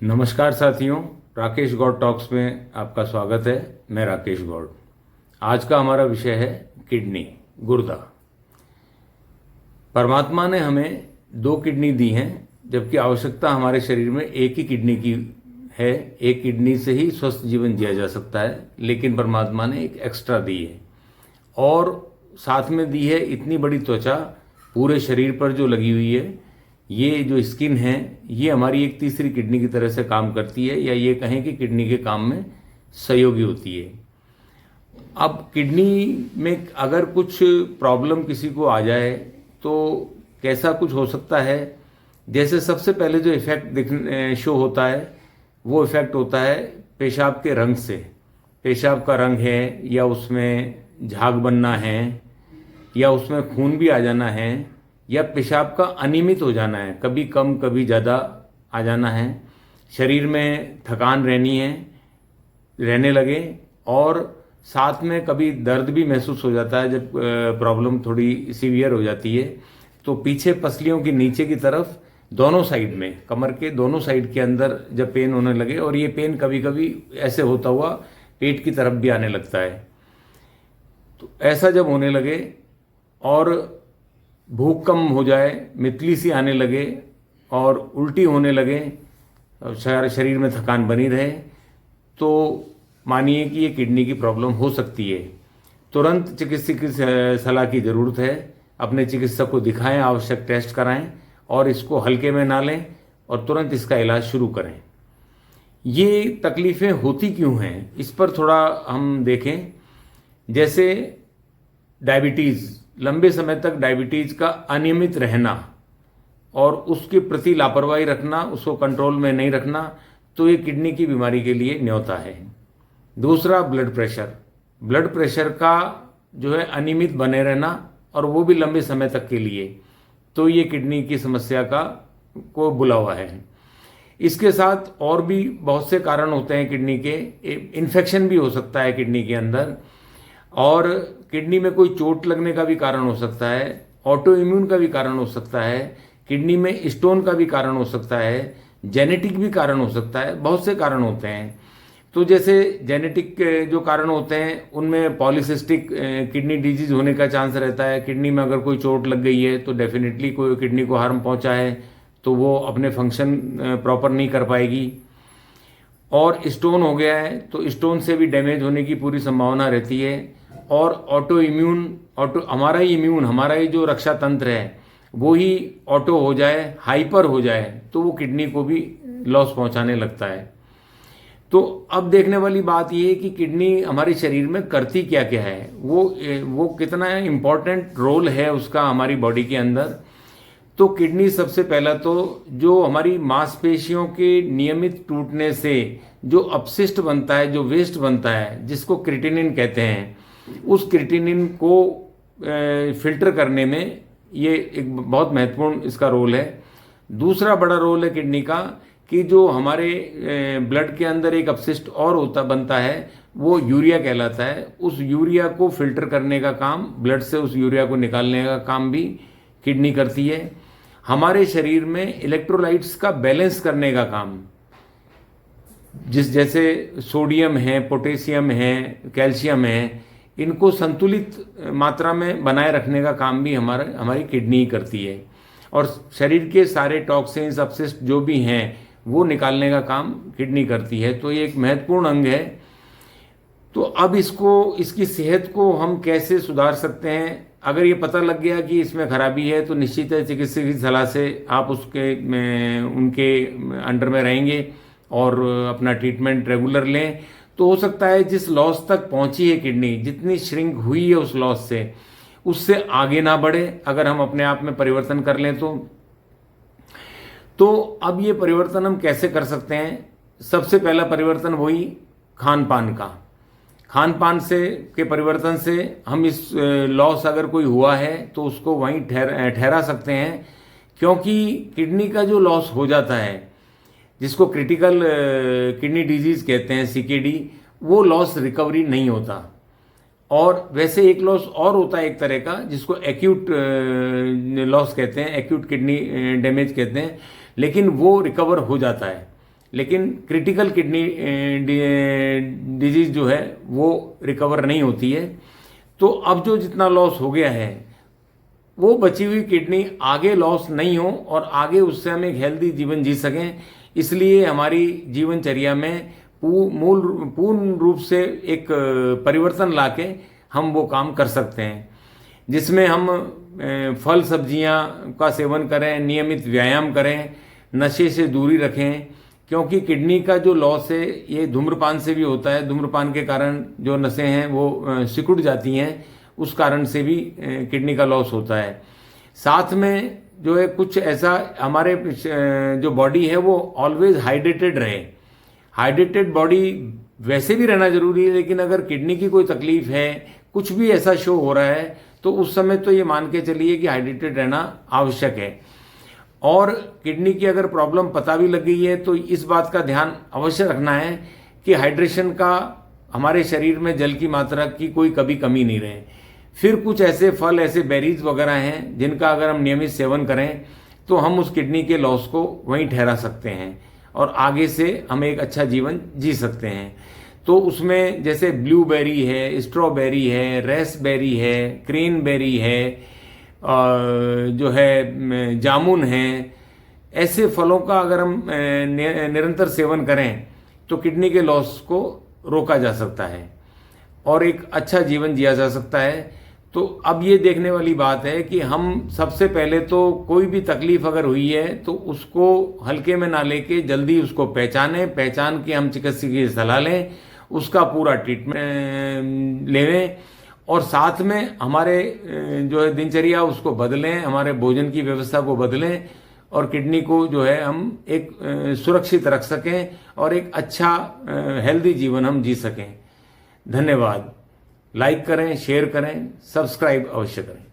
नमस्कार साथियों, राकेश गौड़ टॉक्स में आपका स्वागत है। मैं राकेश गौड़। आज का हमारा विषय है किडनी, गुर्दा। परमात्मा ने हमें 2 किडनी दी हैं, जबकि आवश्यकता हमारे शरीर में एक ही किडनी की है। एक किडनी से ही स्वस्थ जीवन जिया जा सकता है, लेकिन परमात्मा ने एक एक्स्ट्रा दी है और साथ में दी है इतनी बड़ी त्वचा पूरे शरीर पर जो लगी हुई है। ये जो स्किन है, ये हमारी एक तीसरी किडनी की तरह से काम करती है, या ये कहें कि किडनी के काम में सहयोगी होती है। अब किडनी में अगर कुछ प्रॉब्लम किसी को आ जाए तो कैसा कुछ हो सकता है। जैसे सबसे पहले जो इफेक्ट शो होता है, वो इफेक्ट होता है पेशाब के रंग से। पेशाब का रंग है, या उसमें झाग बनना है, या उसमें खून भी आ जाना है, या पेशाब का अनियमित हो जाना है, कभी कम कभी ज़्यादा आ जाना है। शरीर में थकान रहने लगे, और साथ में कभी दर्द भी महसूस हो जाता है। जब प्रॉब्लम थोड़ी सीवियर हो जाती है तो पीछे पसलियों के नीचे की तरफ दोनों साइड में, कमर के दोनों साइड के अंदर जब पेन होने लगे, और ये पेन कभी कभी ऐसे होता हुआ पेट की तरफ भी आने लगता है, तो ऐसा जब होने लगे और भूख कम हो जाए, मितली सी आने लगे और उल्टी होने लगे, शरीर में थकान बनी रहे, तो मानिए कि ये किडनी की प्रॉब्लम हो सकती है। तुरंत चिकित्सक की सलाह की ज़रूरत है। अपने चिकित्सक को दिखाएं, आवश्यक टेस्ट कराएं और इसको हल्के में ना लें, और तुरंत इसका इलाज शुरू करें। ये तकलीफ़ें होती क्यों हैं, इस पर थोड़ा हम देखें। जैसे डायबिटीज़, लंबे समय तक डायबिटीज़ का अनियमित रहना और उसके प्रति लापरवाही रखना, उसको कंट्रोल में नहीं रखना, तो ये किडनी की बीमारी के लिए न्योता है। दूसरा, ब्लड प्रेशर। ब्लड प्रेशर का जो है अनियमित बने रहना, और वो भी लंबे समय तक के लिए, तो ये किडनी की समस्या को बुलावा है। इसके साथ और भी बहुत से कारण होते हैं किडनी के। इन्फेक्शन भी हो सकता है किडनी के अंदर, और किडनी में कोई चोट लगने का भी कारण हो सकता है, ऑटो इम्यून का भी कारण हो सकता है, किडनी में स्टोन का भी कारण हो सकता है, जेनेटिक भी कारण हो सकता है। बहुत से कारण होते हैं। तो जैसे जेनेटिक जो कारण होते हैं, उनमें पॉलीसिस्टिक किडनी डिजीज होने का चांस रहता है। किडनी में अगर कोई चोट लग गई है तो डेफिनेटली कोई किडनी को हार्म पहुंचा है, तो वो अपने फंक्शन प्रॉपर नहीं कर पाएगी। और स्टोन हो गया है तो स्टोन से भी डैमेज होने की पूरी संभावना रहती है। और हमारा ही जो रक्षा तंत्र है वो ही ऑटो हो जाए, हाइपर हो जाए, तो वो किडनी को भी लॉस पहुंचाने लगता है। तो अब देखने वाली बात ये है कि किडनी हमारे शरीर में करती क्या क्या है, वो कितना इम्पोर्टेंट रोल है उसका हमारी बॉडी के अंदर। तो किडनी सबसे पहला तो जो हमारी मांसपेशियों के नियमित टूटने से जो अपशिष्ट बनता है, जो वेस्ट बनता है, जिसको क्रिएटिनिन कहते हैं, उस क्रिएटिनिन को फिल्टर करने में ये एक बहुत महत्वपूर्ण इसका रोल है। दूसरा बड़ा रोल है किडनी का कि जो हमारे ब्लड के अंदर एक अपशिष्ट और बनता है, वो यूरिया कहलाता है। उस यूरिया को फिल्टर करने का काम, ब्लड से उस यूरिया को निकालने का काम भी किडनी करती है। हमारे शरीर में इलेक्ट्रोलाइट्स का बैलेंस करने का काम, जैसे सोडियम है, पोटेशियम है, कैल्शियम है, इनको संतुलित मात्रा में बनाए रखने का काम भी हमारी किडनी करती है। और शरीर के सारे टॉक्सिन्स, अपशिष्ट जो भी हैं, वो निकालने का काम किडनी करती है। तो ये एक महत्वपूर्ण अंग है। तो अब इसकी सेहत को हम कैसे सुधार सकते हैं? अगर ये पता लग गया कि इसमें खराबी है, तो निश्चित है चिकित्सक की सलाह से आप उनके अंडर में रहेंगे और अपना ट्रीटमेंट रेगुलर लें। तो हो सकता है जिस लॉस तक पहुंची है किडनी, जितनी श्रिंक हुई है उस लॉस से, उससे आगे ना बढ़े, अगर हम अपने आप में परिवर्तन कर लें तो अब ये परिवर्तन हम कैसे कर सकते हैं? सबसे पहला परिवर्तन वही खान पान का। खान पान के परिवर्तन से हम इस लॉस अगर कोई हुआ है तो उसको वहीं ठहरा सकते हैं। क्योंकि किडनी का जो लॉस हो जाता है, जिसको क्रिटिकल किडनी डिजीज कहते हैं, सीकेडी, वो लॉस रिकवरी नहीं होता। और वैसे एक लॉस और होता है एक तरह का, जिसको एक्यूट लॉस कहते हैं, एक्यूट किडनी डैमेज कहते हैं, लेकिन वो रिकवर हो जाता है। लेकिन क्रिटिकल किडनी डिजीज जो है वो रिकवर नहीं होती है। तो अब जो जितना लॉस हो गया है वो बची हुई किडनी आगे लॉस नहीं हो और आगे उससे हम एक हेल्दी जीवन जी सकें, इसलिए हमारी जीवनचर्या में पूर्ण रूप से एक परिवर्तन लाके हम वो काम कर सकते हैं, जिसमें हम फल सब्जियां का सेवन करें, नियमित व्यायाम करें, नशे से दूरी रखें, क्योंकि किडनी का जो लॉस है ये धूम्रपान से भी होता है। धूम्रपान के कारण जो नसें हैं वो सिकुड़ जाती हैं, उस कारण से भी किडनी का लॉस होता है। साथ में जो है कुछ ऐसा हमारे जो बॉडी है वो ऑलवेज हाइड्रेटेड रहे। हाइड्रेटेड बॉडी वैसे भी रहना जरूरी है, लेकिन अगर किडनी की कोई तकलीफ है, कुछ भी ऐसा शो हो रहा है, तो उस समय तो ये मान के चलिए कि हाइड्रेटेड रहना आवश्यक है। और किडनी की अगर प्रॉब्लम पता भी लग गई है तो इस बात का ध्यान अवश्य रखना है कि हाइड्रेशन का हमारे शरीर में जल की मात्रा की कोई कभी कमी नहीं रहे। फिर कुछ ऐसे फल, ऐसे बेरीज वगैरह हैं जिनका अगर हम नियमित सेवन करें तो हम उस किडनी के लॉस को वहीं ठहरा सकते हैं और आगे से हम एक अच्छा जीवन जी सकते हैं। तो उसमें जैसे ब्लूबेरी है, स्ट्रॉबेरी है, रेसबेरी है, क्रेनबेरी है, जो है जामुन है, ऐसे फलों का अगर हम निरंतर सेवन करें तो किडनी के लॉस को रोका जा सकता है और एक अच्छा जीवन जिया जा सकता है। तो अब ये देखने वाली बात है कि हम सबसे पहले तो कोई भी तकलीफ अगर हुई है तो उसको हल्के में ना लेके जल्दी उसको पहचान के हम चिकित्सक की सलाह लें, उसका पूरा ट्रीटमेंट लें और साथ में हमारे जो है दिनचर्या उसको बदलें, हमारे भोजन की व्यवस्था को बदलें और किडनी को जो है हम एक सुरक्षित रख सकें और एक अच्छा हेल्दी जीवन हम जी सकें। धन्यवाद। लाइक करें, शेयर करें, सब्सक्राइब अवश्य करें।